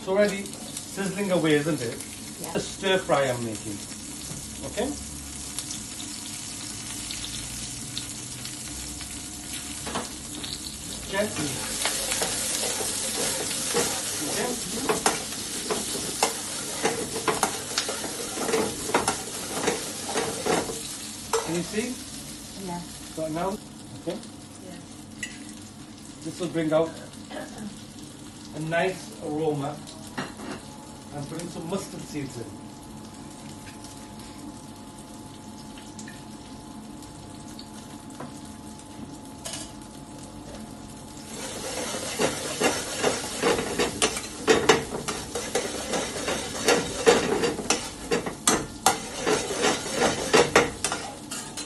It's already sizzling away, isn't it? Yeah. The stir fry I'm making. Okay? Gently. Okay? Can you see? Yeah. Right now? Okay? Yeah. This will bring out a nice aroma. I'm putting some mustard seeds in.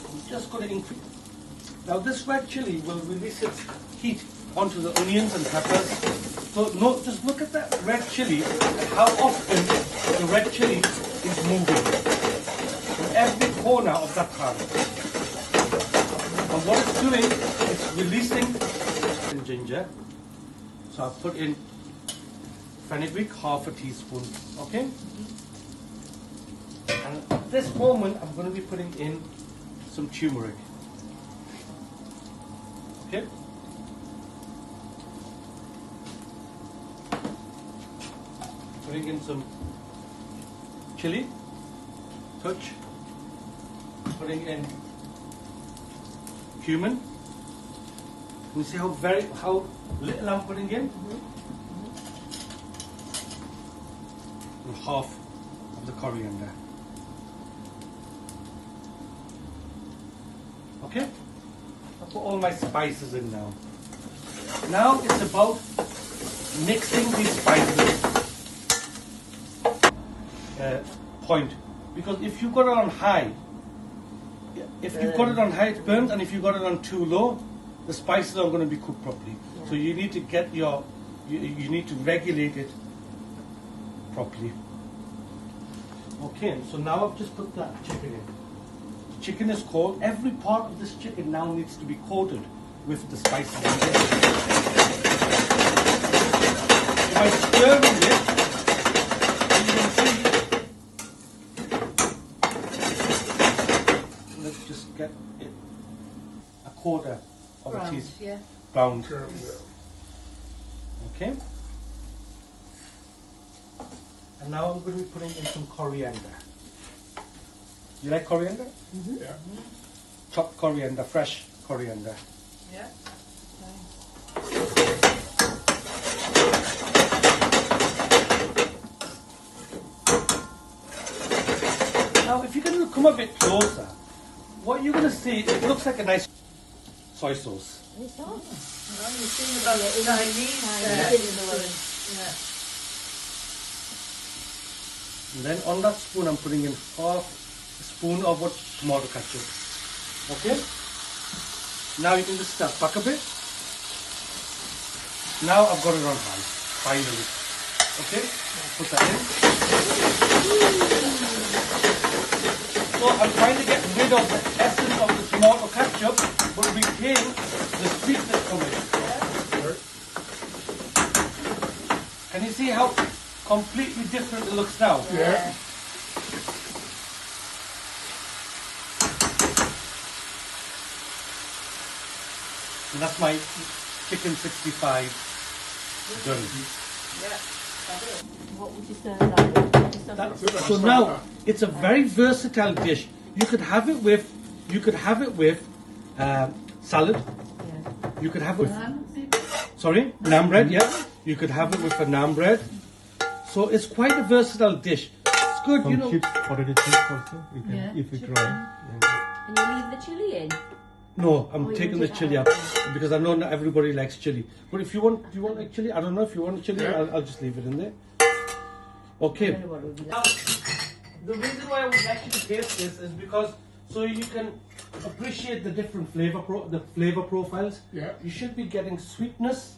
I'm just going to increase. Now this red chili will release its heat onto the onions and peppers. So no, just look at that red chili and how often the red chili is moving in every corner of that pan. And what it's doing, it's releasing ginger. So I've put in fenugreek, half a teaspoon, okay? And at this moment, I'm going to be putting in some turmeric. Okay? Putting in some chili, touch. Putting in cumin. You see how little I'm putting in? And half of the coriander. Okay? I'll put all my spices in now. Now it's about mixing these spices. Point. Because if you got it on high, it burns, and if you got it on too low, the spices aren't going to be cooked properly. Yeah. So you need to get you need to regulate it properly. Okay, so now I've just put that chicken in. Chicken is cold. Every part of this chicken now needs to be coated with the spices. By stirring it, you can see. Let's just get it a quarter of a teaspoon. Yeah. Browned. Okay. And now I'm going to be putting in some coriander. You like coriander? Mm-hmm. Yeah. Chopped coriander, fresh coriander. Yeah. Now, if you can come a bit closer, what you're going to see, it looks like a nice soy sauce. It's awesome. You've seen about Chinese Yeah. And then on that spoon, I'm putting in half a spoon of what tomato ketchup. Okay? Now you can just step back a bit. Now I've got it on high, finally. Okay? Put that in. So I'm trying to get rid of the essence of the tomato ketchup, but retain the sweetness from it. Can you see how completely different it looks now? Yeah. And that's my chicken 65 done. What would you serve that with? That, so now it's a very versatile dish. You could have it with, salad. Yeah. You could have it with, sorry, naan bread. Yeah, you could have it with a naan bread. So it's quite a versatile dish. It's good, you Some know. chips, potato chips also, you can, Yeah, if you chicken. try. Yeah. And you leave the chili in? No, I'm Oh, you taking want the it chili out. out because I know not everybody likes chili. But if you want, do you want like chili? I don't know if you want chili. Yeah. I'll just leave it in there. I Okay. don't know what it would be Now, like. the reason why I would like you to taste this is because so you can appreciate the different flavor profiles. Yeah. You should be getting sweetness